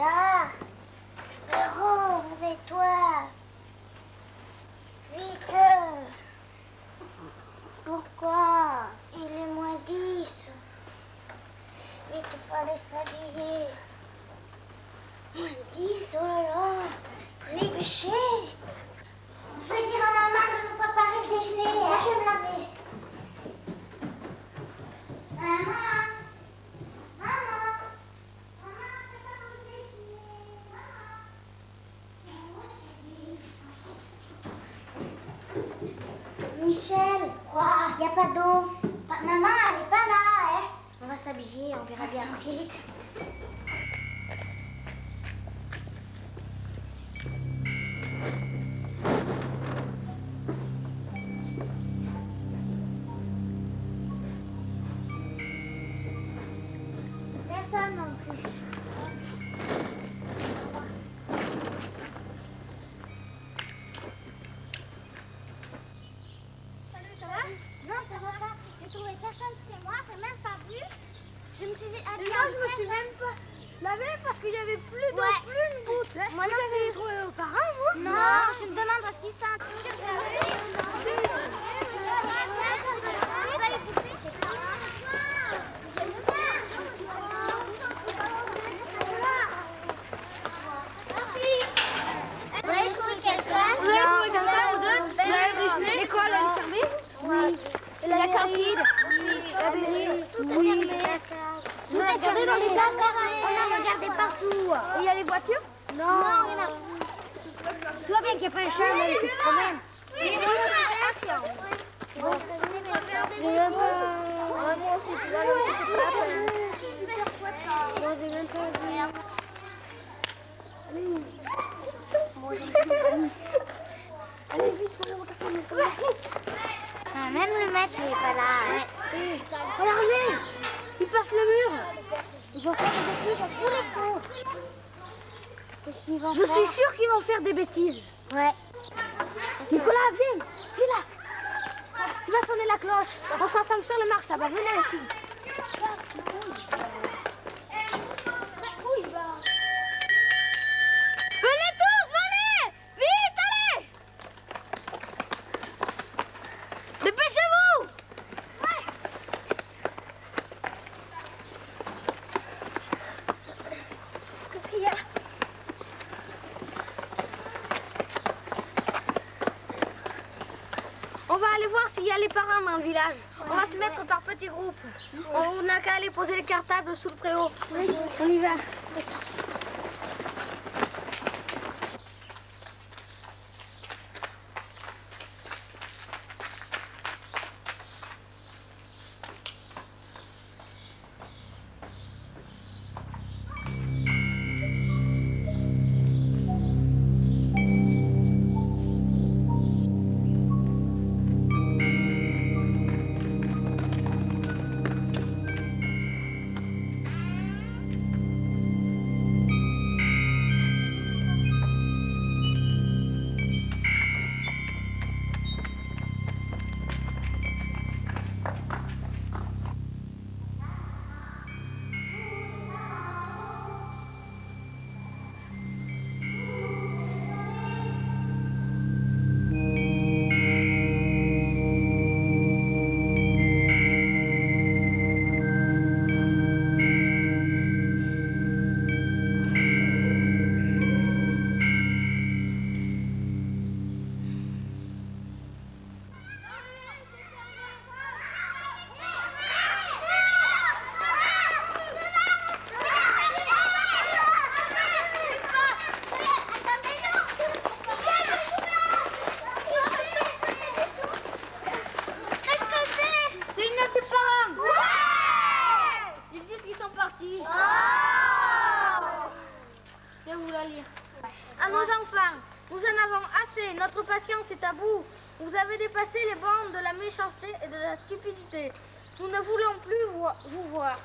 là. Véro, réveille-toi. Vite. Pourquoi? Il est moins 10. Vite, il fallait s'habiller. Moins 10, oh là là. Vous êtes péché. Je vais dire à maman de nous préparer le déjeuner. Moi, je vais me laver. Maman. Maman. Maman, prépare le déjeuner. Maman. Michel. Quoi? Il n'y a pas d'eau. Maman, elle n'est pas là, hein? On va s'habiller, on verra bien vite. Personne non plus. Salut, ça va? Non, ça va pas. J'ai trouvé personne chez moi, j'ai même pas vu. Je me suis dit, et moi, je me suis même pas lavé parce qu'il n'y avait plus d'eau, plus une goutte. Moi, vous avez trouvé vos parents, vous? Non, je me demande ce qu'ils sont. Vous avez trouvé quelqu'un? Vous avez trouvé quelqu'un ou deux? Vous avez déjeuné? L'école, elle est fermée? Oui. Et la cantine? Oui. La mairie? Tout est fermé. Vous avez regardé dans les placards? On a regardé partout. Et il y a les voitures? Non, il y en a. Tu vois bien qu'il n'y a pas un chat qui se promène. Oui, Moi aussi, tu vas le Allez, vite, pour le Même le maître, il n'est pas là. Hein. Regardez, il passe le mur. Il va faire des bêtises à tous les coups. Je suis sûre qu'ils vont faire des bêtises. Ouais. Nicolas, viens, viens là. Tu vas sonner la cloche. On s'assemble sur le marche là-bas. Venez les filles. Venez tous, venez. Vite, allez. Dépêchez-vous. Qu'est-ce qu'il y a? On va aller voir s'il y a les parents dans le village. On va se mettre par petits groupes. On n'a qu'à aller poser les cartables sous le préau. Oui, on y va. Notre patience est à bout. Vous avez dépassé les bornes de la méchanceté et de la stupidité. Nous ne voulons plus vous voir.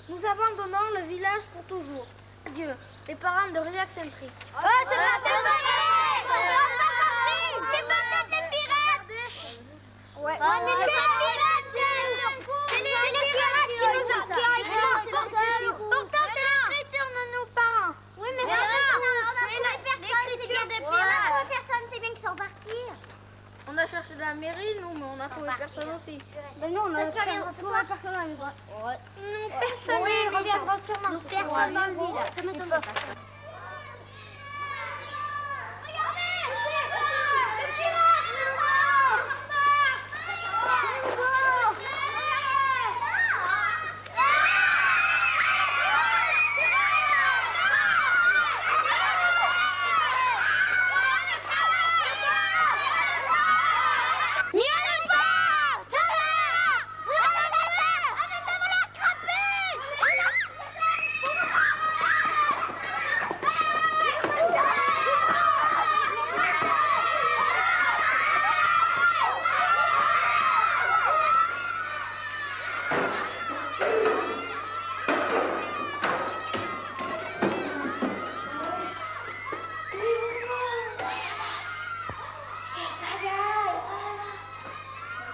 Nous abandonnons le village pour toujours. Adieu, les parents de Relax Entry. Oh, c'est la c'est peut-être les pirates. Ouais. Oh, mais c'est les pirates. C'est les pirates qui nous ont... Pourtant, c'est l'écriture de nos parents. Oui, mais la mairie, nous, mais on a trouvé personne aussi. Ben non, on a trouvé personne dans le village. Non, personne. Oui, reviendra sûrement. Nous, personne dans le village. Ça m'étonne pas.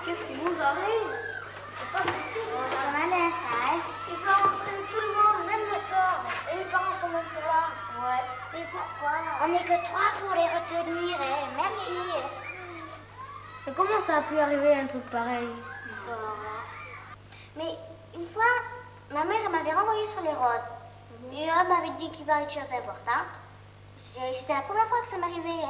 Qu'est-ce qui vous arrive? C'est pas possible. On a la salle. Ils ont entraîné tout le monde, même le sort. Et les parents sont même plus là. Ouais. Mais pourquoi? On n'est que 3 pour les retenir. Merci. Mais comment ça a pu arriver un truc pareil? Mais une fois, ma mère m'avait renvoyé sur les roses. Et elle m'avait dit qu'il parlait de choses importantes. C'était la première fois que ça m'arrivait.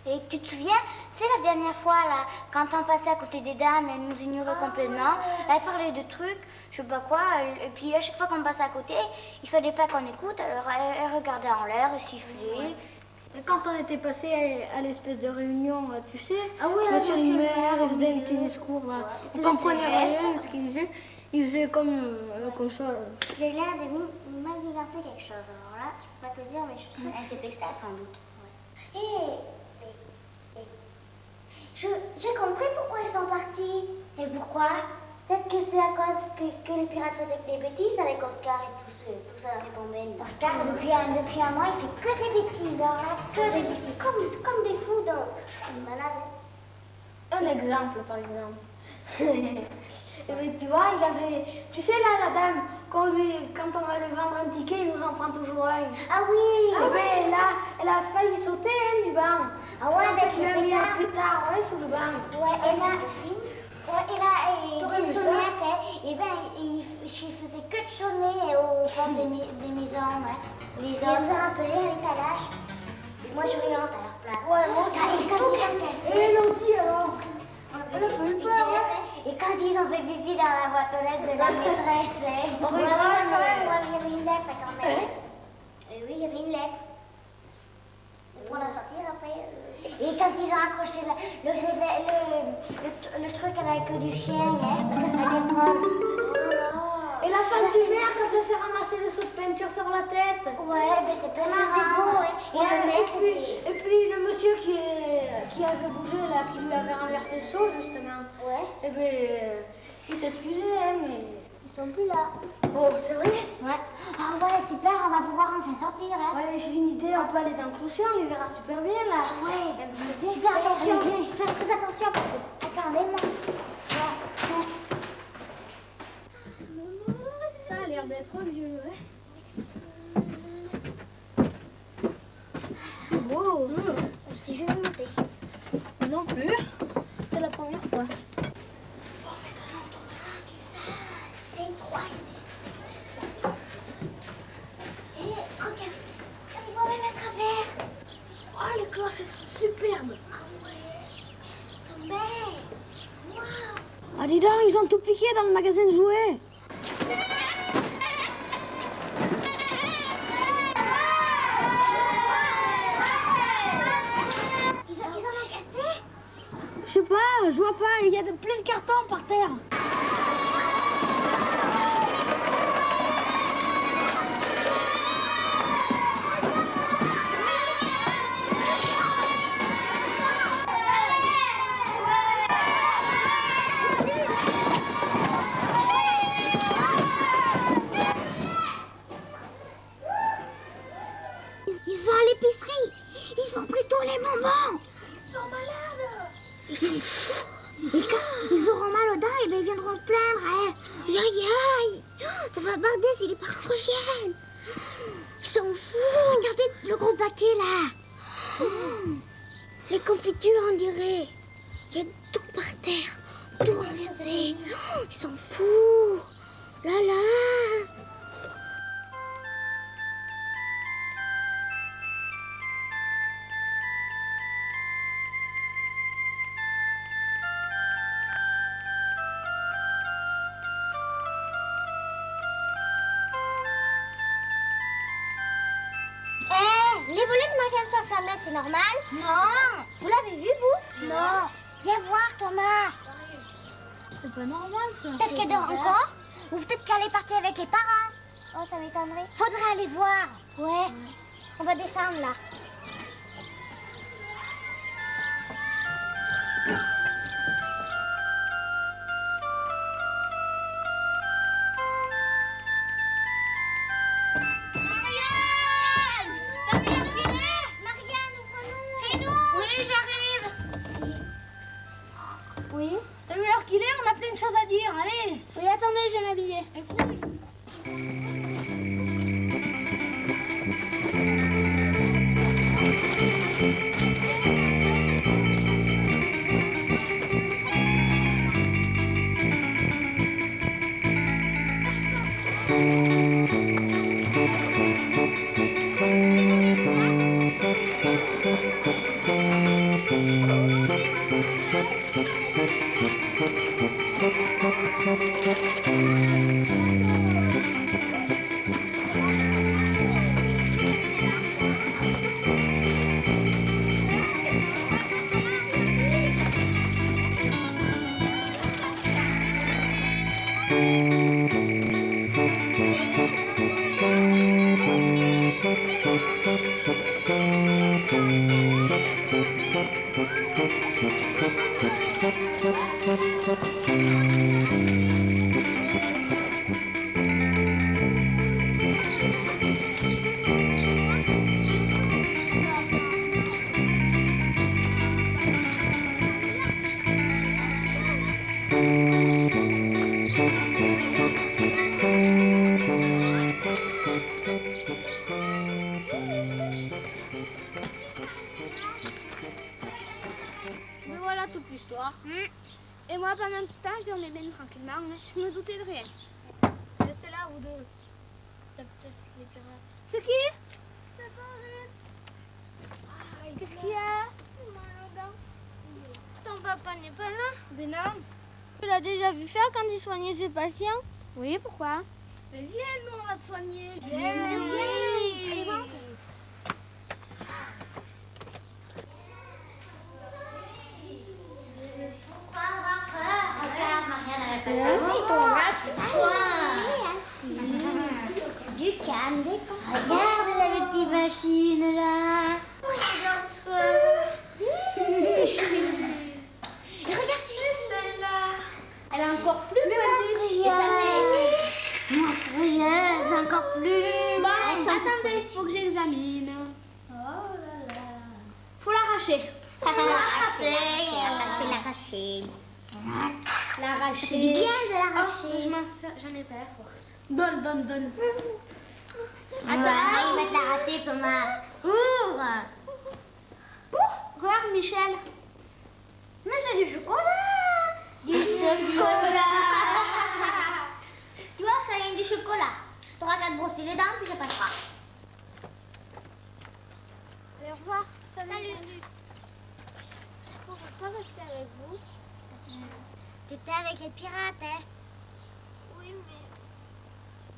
Et tu te souviens, c'est la dernière fois, là, quand on passait à côté des dames, elle nous ignorait complètement. Elle parlait de trucs, je sais pas quoi, et puis à chaque fois qu'on passait à côté, il fallait pas qu'on écoute, alors elle regardait en l'air, elle sifflait. Et quand on était passé à l'espèce de réunion, tu sais, Ah oui, monsieur le maire, il faisait un petit discours, là. On comprenait rien de ce qu'il disait. Il faisait comme ça. J'ai l'air de m'aniverser quelque chose, alors là, je peux pas te dire, mais je suis sûre que sans doute. J'ai compris pourquoi ils sont partis. Et pourquoi? Peut-être que c'est à cause que les pirates faisaient que des bêtises avec Oscar et tout ça répondait. Oscar, depuis un mois, il fait que des bêtises. Alors là, que des bêtises. Comme des fous, donc. Malade. Un exemple, par exemple. Mais tu vois, il avait... Tu sais, là, la dame, quand on va lui vendre un ticket, il nous en prend toujours un. Ah oui. Ah ben là, elle a failli sauter, hein, du banc. Ah ouais, avec Tu l'as le mis pétard. plus tard, ouais, sous le banc. Ouais, et là, des sonnettes, hein, et ben, il faisait que de sonner au fond des maisons, hein. Les autres. Vous vous rappelez, avec ta lâche? Moi, je riante à leur place. Ouais, moi aussi. Et quand ils ont cassé. Et l'autre, alors. Elle a pas eu peur, Et quand ils ont fait pipi dans la boîte aux lettres de la maîtresse, hein. On rigole, quand même. Il y avait une lettre quand même. Et oui, il y avait une lettre. Pour la sortir après. Et quand ils ont accroché le truc à la queue du chien, hein, parce que c'est la casserole. Et la femme du verre, quand elle s'est ramassée le saut de peinture sur la tête. Ouais, mais c'est pas marrant. Et puis le monsieur qui avait bougé là, qui lui avait renversé le seau justement. Ouais. Et ben, il s'excusait, hein, mais ils sont plus là. Oh, c'est vrai? Ouais. Ah ouais, super, on va pouvoir enfin sortir, hein. Ouais, j'ai une idée, on peut aller dans le clocher, on les verra super bien là. Ah ouais, super attention. Fais très attention parce que... Attendez-moi. Ouais. Ça a l'air d'être vieux, hein. C'est beau. Si je vais monter. Non plus. C'est la première fois. C'est étroit ici. Et regarde, on y voit même à travers. Oh, les cloches, elles sont superbes. Ah ouais, elles sont belles. Waouh. Ah, dis donc, ils ont tout piqué dans le magasin de jouets. Ils en ont cassé? Je sais pas, je vois pas, il y a plein de cartons par terre. Ils sont à l'épicerie. Ils ont pris tous les bonbons. Ils sont malades. Ils sont fous. Et quand ils auront mal aux dents, et ben ils viendront se plaindre. Hein. Aïe, aïe, aïe. Ça va barder si les parents reviennent. Ils sont fous. Regardez le gros paquet là. Les confitures, on dirait. Il y a tout par terre, tout renversé. Oh, ils sont fous. Là là. Les volets de Marianne sont fermés, c'est normal? Non. Vous l'avez vu, vous? Non. Viens voir, Thomas. C'est pas normal, ça. Peut-être qu'elle dort encore? Ou peut-être qu'elle est partie avec les parents. Oh, ça m'étonnerait. Faudrait aller voir. Ouais. On va descendre, là. Oui. T'as vu l'heure qu'il est? On a plein de choses à dire. Allez. Oui, attendez, je vais m'habiller. Mais voilà toute l'histoire. Et moi, pendant tout ce temps, je dormais bien tranquillement. Je me doutais de rien. Restez là, vous deux. C'est peut-être les pirates. C'est qui? C'est Corinne. Qu'est-ce qu'il y a? Ton papa n'est pas là? Mais non. Tu l'as déjà vu faire quand il soignait ses patients? Oui, pourquoi? Mais viens, nous, on va te soigner. Viens. Allez, rentre. Assis-toi, assis-toi. Du calme, détends. Regarde la petite machine là. Regarde ça. Et regarde celle-là. Elle est encore plus pointue. Et ça fait monstrueuse, encore plus. Bon, attendez, il faut que j'examine. Oh là là. Faut l'arracher. L'arracher. L'arracher. C'est bien de Oh, l'arracher. j'en ai pas la force. Donne. Attends, il va te l'arracher, Thomas. Ouvre. Regarde, Michel. Mais c'est du chocolat. Du chocolat. Tu vois, ça vient du chocolat. Tu auras qu'à te brosser les dents, puis ça passera. Allez, au revoir. Salut. Je pourrais pas rester avec vous. T'étais avec les pirates, hein? Oui,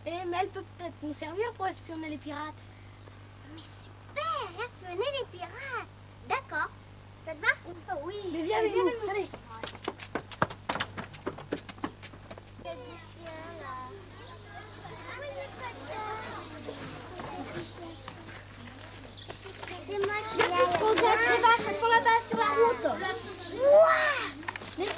mais elle peut peut-être nous servir pour espionner les pirates. Mais super, espionner les pirates. D'accord. Ça te va? Oui. Mais viens avec nous. Allez. Il y a des chiens, là. C'est moi qui ai... Les vaches, elles sont là-bas sur la route. Ouah! Viens.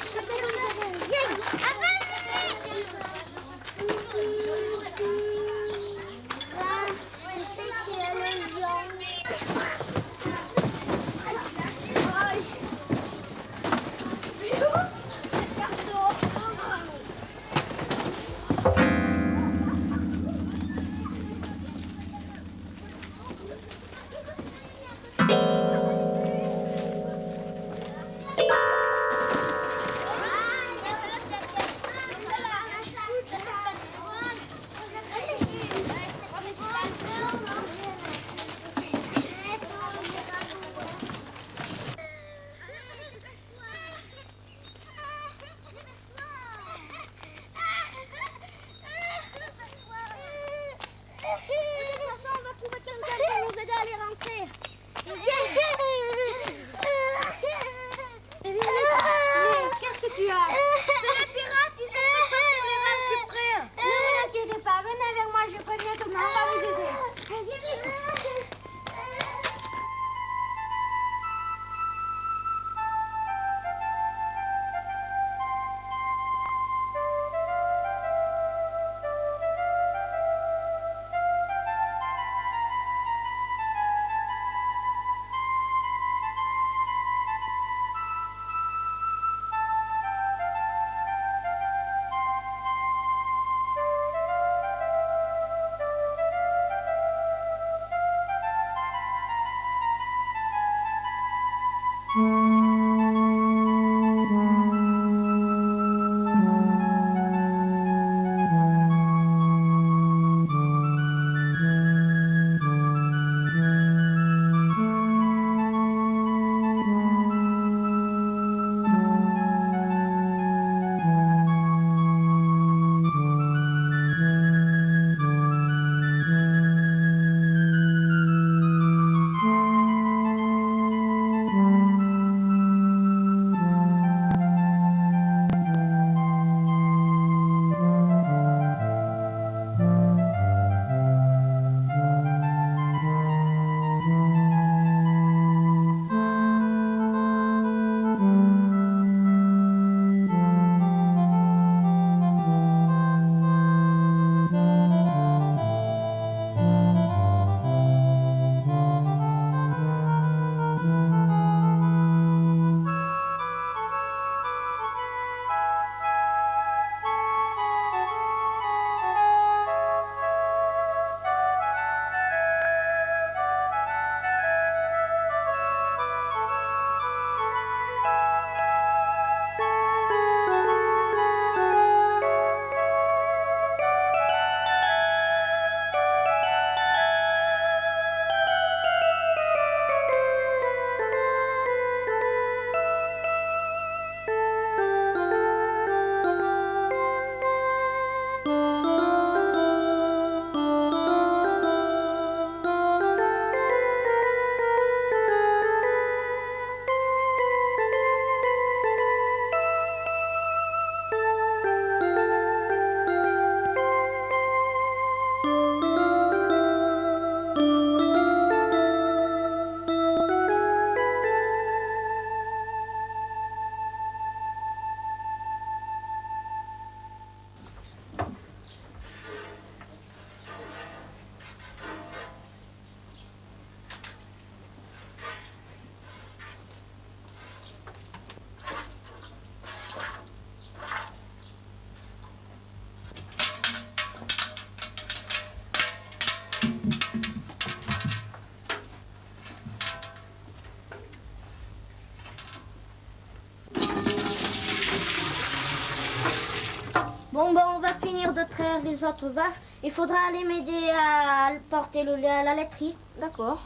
de traire les autres vaches, il faudra aller m'aider à porter le lait à la laiterie. D'accord.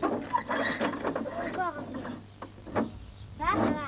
Encore un peu. Ça va.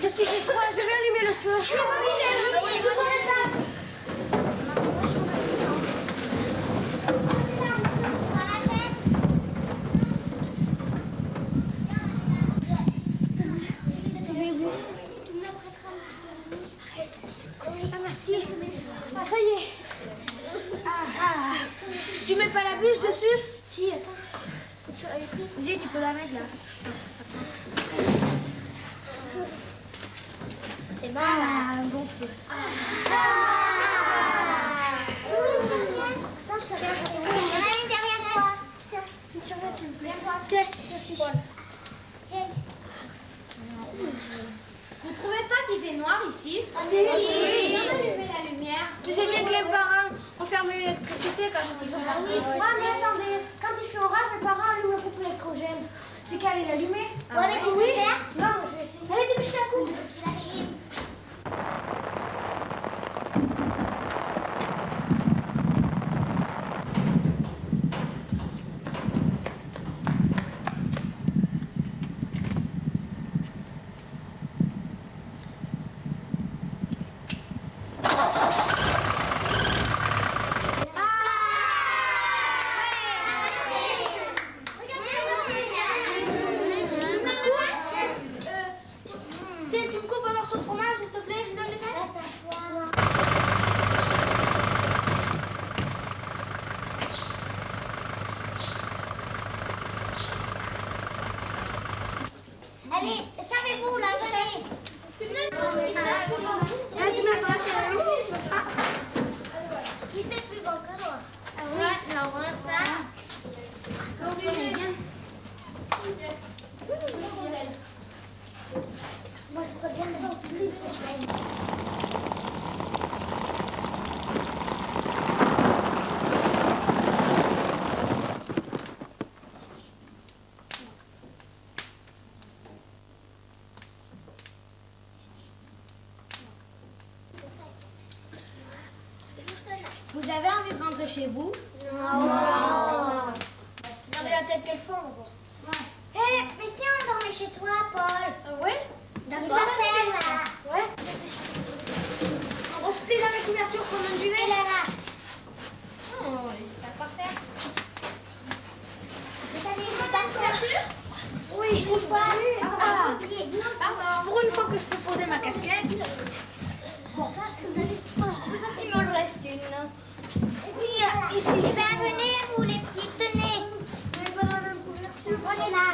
Qu'est-ce qu'il fait froid? Je vais allumer le feu. Ah, merci. Ah, ça y est. Tu mets pas la bûche dessus? Si, attends. Vas-y, tu peux la mettre là. C'est bon. Un bon feu. Attends, je t'avais apporté. Il y en a une derrière toi. Tiens, une serviette, s'il te plaît. Tiens, Merci. Tiens. Vous trouvez pas qu'il fait noir ici? Si. Viens d'allumer la lumière. Tu sais bien que les parents ont fermé l'électricité quand ils sont Ah oui, c'est vrai, mais attendez. Quand il fait orage, mes parents allument le groupe électrogène. J'ai qu'à aller l'allumer. Ouais, mais tu sais faire? Non, mais je vais essayer. Allez, dépêche-toi à coup. avez envie de rentrer chez vous? Non. Regardez la tête qu'elle forme encore. Mais si on dormait chez toi, Paul? Ouais? D'accord, là. Ouais. On se plie dans les couvertures comme un duvet. Et là. Oh, il est pas par terre. Vous avez une couverture? Oui, je bouge pas. Ah. Pour une fois que je peux poser ma casquette. Bon. Il m'en reste une. Ici. Eh bien, venez, vous, les petites, tenez. Mais pas dans la même couverture. On est là.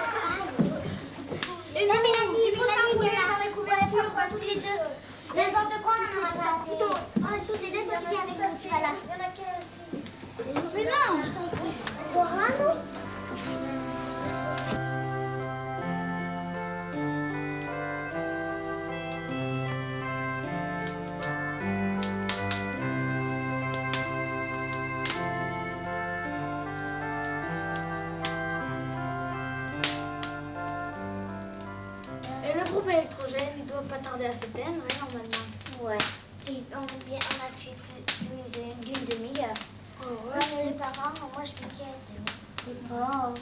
Et La non, Mélanie, il faut s'enrouler dans les couvertures, pas toutes les deux. N'importe quoi, on en a pas. Toutes les deux, toi, tu viens avec nous, tu vas là. Mais non. Pour un, nous? Et le groupe électrogène, il doit pas tarder à s'éteindre, hein, normalement. Ouais. Et on a fait plus d'une demi-heure. Oh, Comme les parents, moi je m'inquiète. Les pauvres.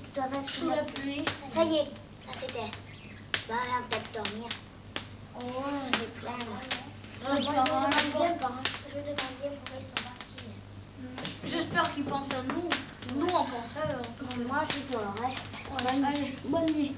Ils doivent être Sous la pluie. Ça y est, ça s'éteint. Bah, on va peut-être dormir. Oh, Je vais plaindre. Non, les parents, les pauvres parents. Je demande bien pourquoi ils sont partis. J'espère qu'ils pensent à nous. Nous, on pense à eux. Moi, je dors. Allez, bonne nuit.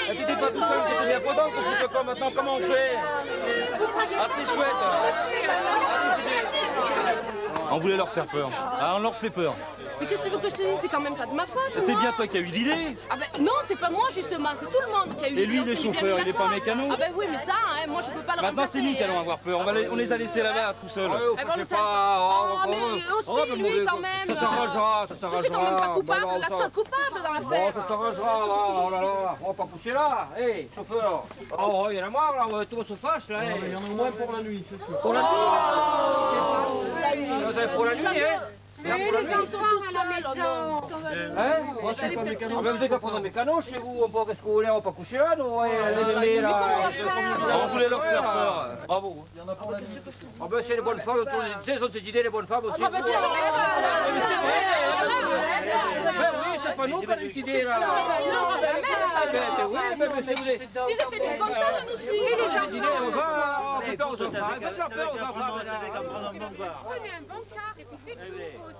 Et tu n'étais pas toute seule, tu étais bien pendant qu'on se fait quoi maintenant? Comment on fait? Ah, c'est chouette. Ah, décidé. On voulait leur faire peur. Ah, on leur fait peur. Mais qu'est-ce que tu veux que je te dise? C'est quand même pas de ma faute. C'est moi. bien toi qui as eu l'idée. Ah ben non, c'est pas moi justement, c'est tout le monde qui a eu l'idée. Et lui, il est chauffeur, il est pas mécano. Ah ben oui, mais ça, hein, moi je peux pas le Maintenant, remplacer. c'est nous qui allons avoir peur. On les a laissés là-bas tout seuls. Eh ben, on le sait pas. Mais aussi, lui, quand même. Ça s'arrangera, ça Je s'arrangera. suis quand même pas coupable, Bon, la seule coupable dans Bon, l'affaire. ça s'arrangera, là. Oh là là, on va pas coucher là. Hé, chauffeur. Oh, il y en a marre, là, tout le monde se fâche, là. Il y en a moins pour la nuit, c'est sûr. Pour la nuit. Vous avez pour la nuit, hein. Là, pour la nuit. Hein? Moi, je suis pas mécano. Ah, même vous n'avez pas de mécano chez vous, qu'est-ce que vous voulez, on va pas coucher là, nous, les là. On voulait leur faire peur. Bravo. Il y en a pour la nuit. Ah ben c'est les bonnes femmes, elles ont ces idées, les bonnes femmes aussi. Ah ben déjà, Ben oui, c'est pas nous qui avons cette idée là. Ah ben oui, mais c'est vous. ils étaient bien contents de nous suivre. Ces idées, on va faire peur aux enfants. Faites leur peur aux enfants. Oui, mais un bon quart, et puis c'est tout aussi.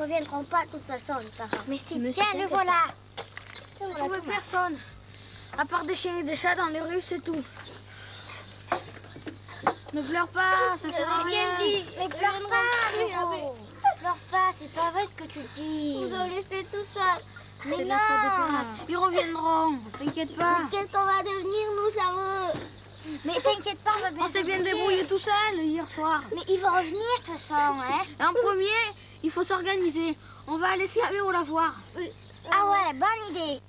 reviendront pas de toute façon, les parents. Mais si, Mais tiens, c'est le pas voilà. J'ai trouvé personne. À part des chiens et des chats dans les rues, c'est tout. Ne pleure pas, ça sert à rien. Mais pleure pas, Véro. Pleure pas, c'est pas vrai ce que tu dis. Vous allez laisser tout seul. Mais C'est non. la faute des parents. Ils reviendront, t'inquiète pas. Qu'est-ce qu'on va devenir, nous, ça Mais t'inquiète pas, on va bien On s'est bien s'occuper. débrouillé tout seul hier soir. Mais ils vont revenir, de toute façon, hein. En premier, il faut s'organiser. On va aller se laver au lavoir. Ah ouais, bonne idée.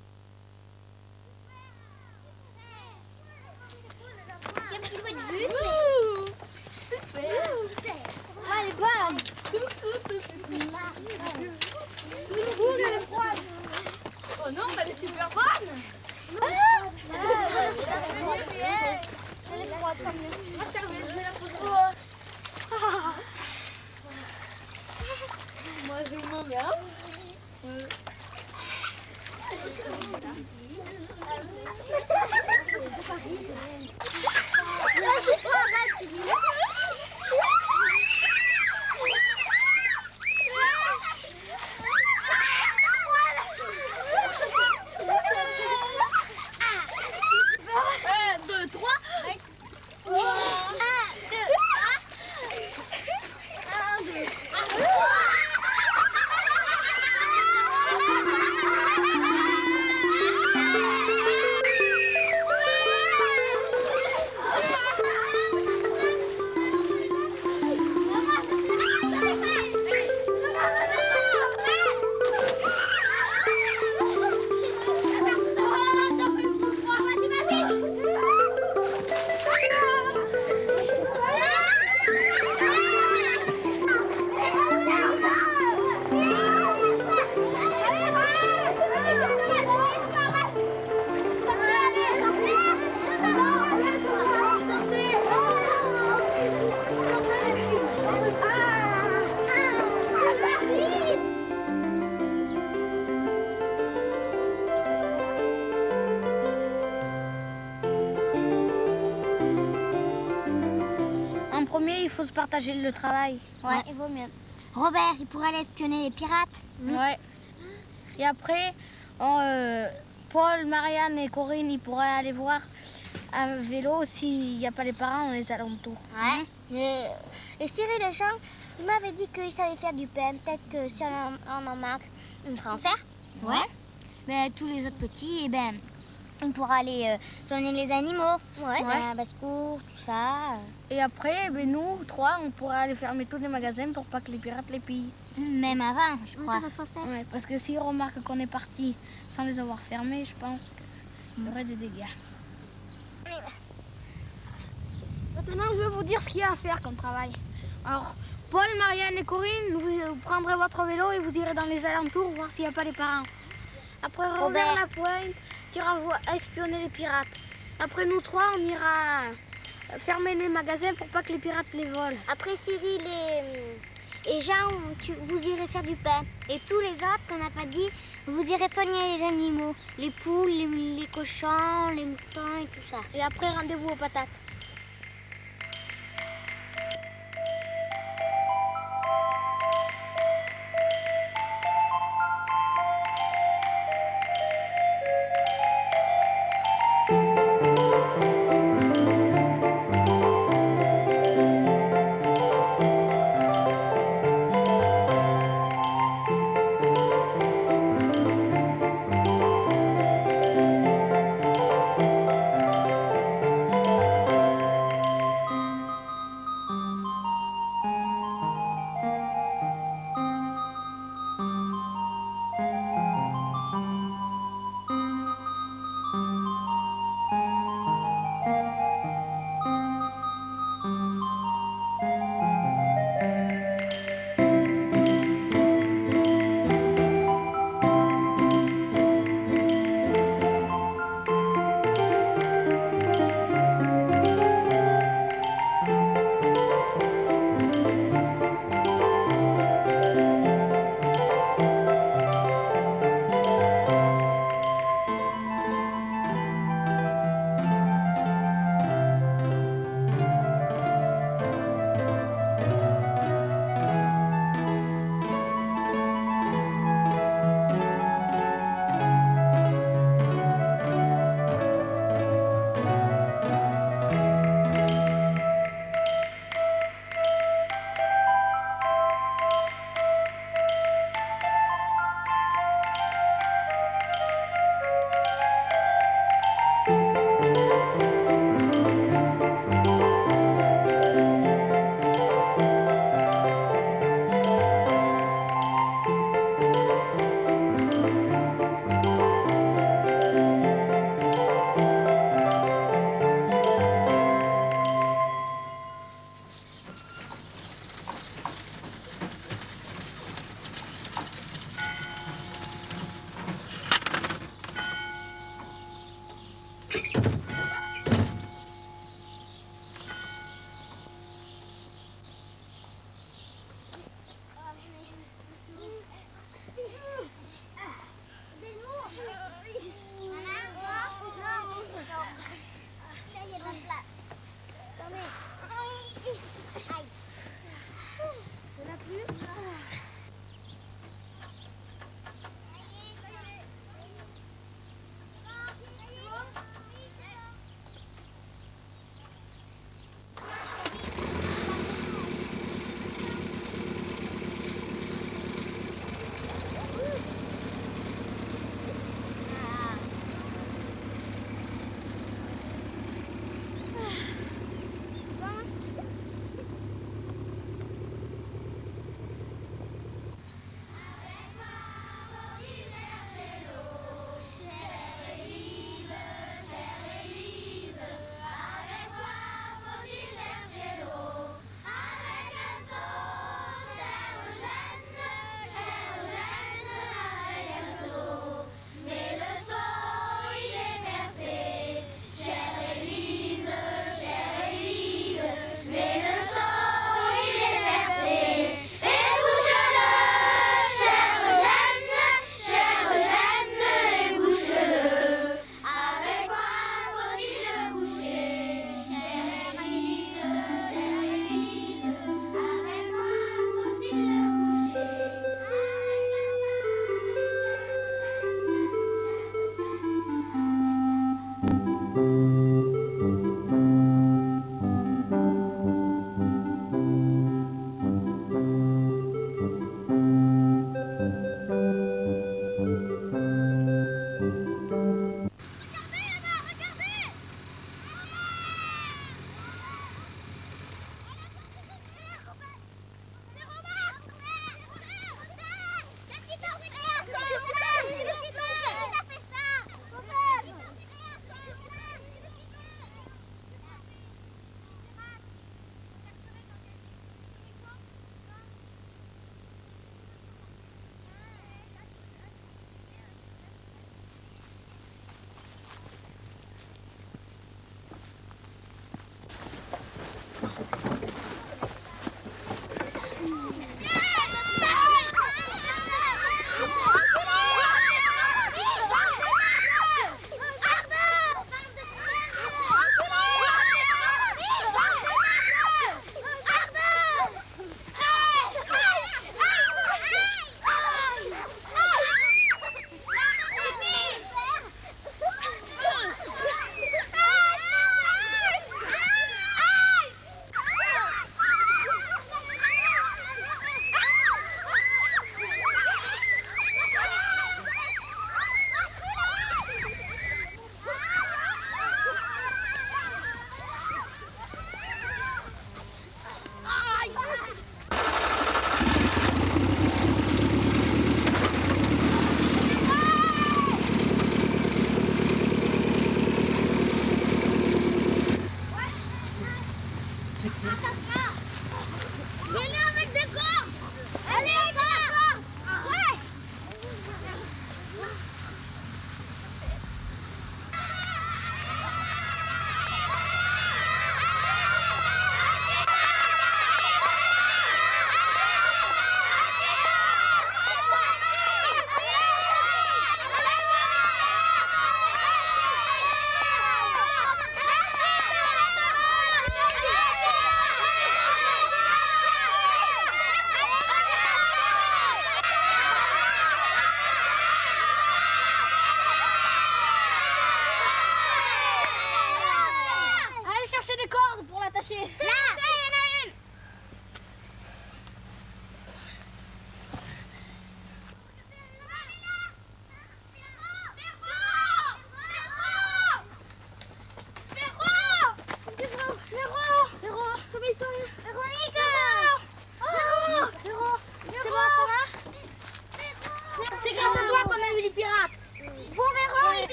Il y a un petit peu de vue. Super. Ah, elle est bonne. Elle est froide. Oh non, elle est super bonne. Elle est froide comme nous. Ma serviette, je vais la poser. Moi, je m'en vais. En premier, il faut se partager le travail. Ouais, il vaut mieux. Robert, il pourrait aller espionner les pirates. Ouais. Et après, Paul, Marianne et Corinne, ils pourraient aller voir à vélo s'il n'y a pas les parents dans les alentours. Ouais. Et Cyril Deschamps, il m'avait dit qu'il savait faire du pain. Peut-être que si on en manque, il pourra en faire. Ouais. Mais tous les autres petits, eh ben, on pourra aller soigner les animaux. Ouais. La basse-cour, tout ça. Et après, ben, nous, trois, on pourrait aller fermer tous les magasins pour pas que les pirates les pillent. Même avant, je crois. Ouais, parce que s'ils remarquent qu'on est parti sans les avoir fermés, je pense qu'il y aurait des dégâts. Maintenant, je vais vous dire ce qu'il y a à faire comme travail. Alors, Paul, Marianne et Corinne, vous prendrez votre vélo et vous irez dans les alentours voir s'il n'y a pas les parents. Après, Robert Lapointe ira espionner les pirates. Après, nous trois, on ira fermer les magasins pour pas que les pirates les volent. Après Cyril et Jean, vous irez faire du pain. Et tous les autres qu'on n'a pas dit, vous irez soigner les animaux. Les poules, les cochons, les moutons et tout ça. Et après, rendez-vous aux patates.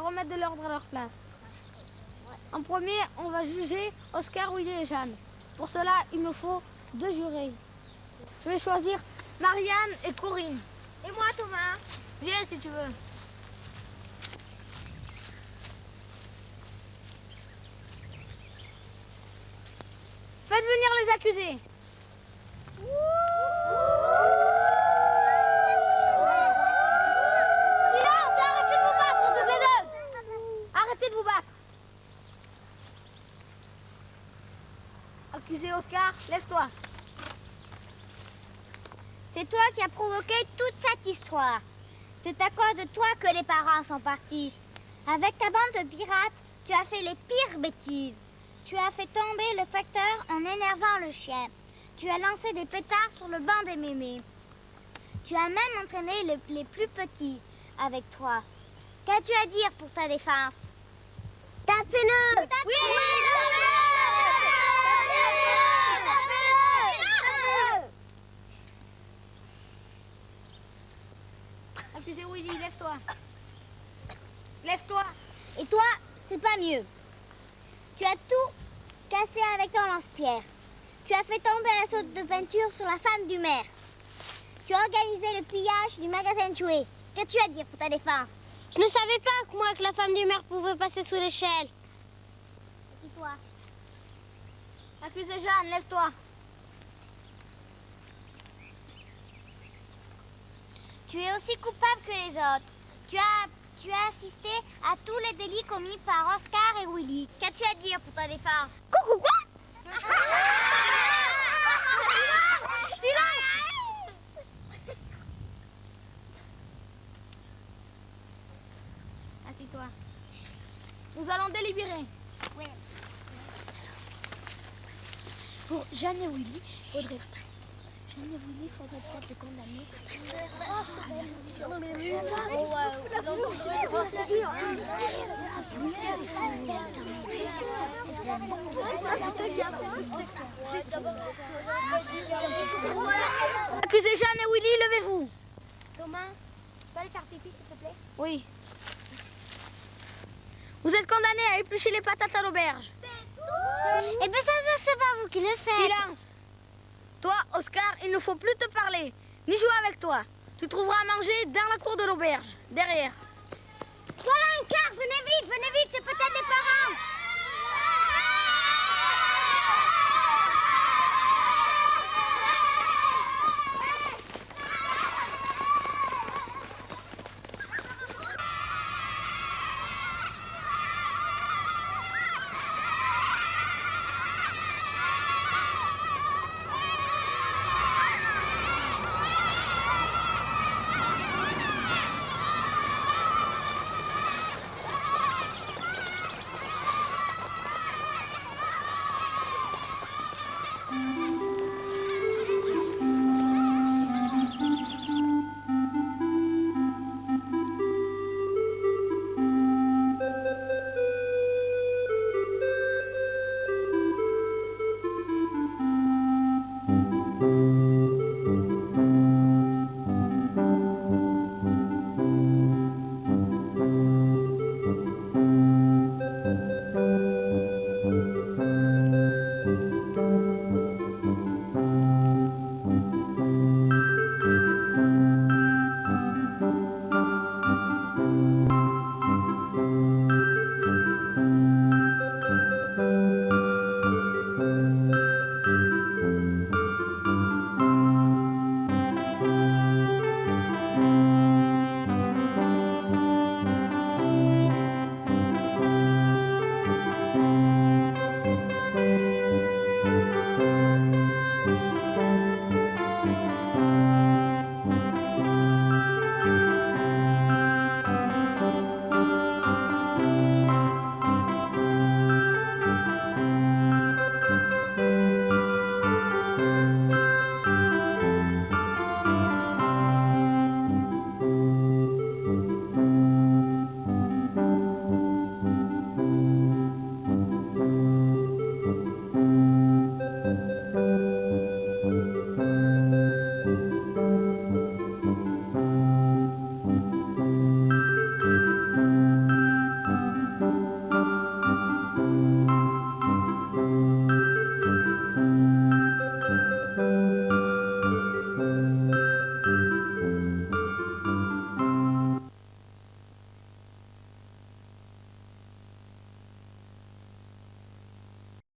remettre de l'ordre à leur place. En premier, on va juger Oscar, Willy et Jeanne. Pour cela, il me faut 2 jurés. Je vais choisir Marianne et Corinne. Et moi, Thomas? Viens si tu veux. Faites venir les accusés. Silence, arrêtez de vous battre tous les deux. Arrêtez de vous battre. Accusé Oscar, lève-toi. C'est toi qui as provoqué toute cette histoire. C'est à cause de toi que les parents sont partis. Avec ta bande de pirates, tu as fait les pires bêtises. Tu as fait tomber le facteur en énervant le chien. Tu as lancé des pétards sur le banc des mémés. Tu as même entraîné les plus petits avec toi. Qu'as-tu à dire pour ta défense? Tapez-le! Oui, Accusé Willy, lève-toi. Lève-toi. Et toi, c'est pas mieux. Tu as tout cassé avec ton lance-pierre. Tu as fait tomber la sauce de peinture sur la femme du maire. Tu as organisé le pillage du magasin de jouets. Qu'as-tu à dire pour ta défense? Je ne savais pas, moi, que la femme du maire pouvait passer sous l'échelle. Et toi? Accusé Jeanne, lève-toi. Tu es aussi coupable que les autres. Tu as assisté à tous les délits commis par Oscar et Willy. Qu'as-tu à dire pour ta défense? Coucou, quoi? Silence! Assis-toi. Nous allons délibérer. Oui. Pour Jeanne et Willy, faudrait pas te condamner. Accusez Jeanne et Willy, levez-vous. Thomas, tu peux aller faire pipi, s'il te plaît? Oui. Vous êtes condamnés à éplucher les patates à l'auberge. Eh bien, ça se voit que c'est pas vous qui le faites. Silence. Toi, Oscar, il ne faut plus te parler, ni jouer avec toi. Tu trouveras à manger dans la cour de l'auberge, derrière. Voilà un car, venez vite, c'est peut-être les parents.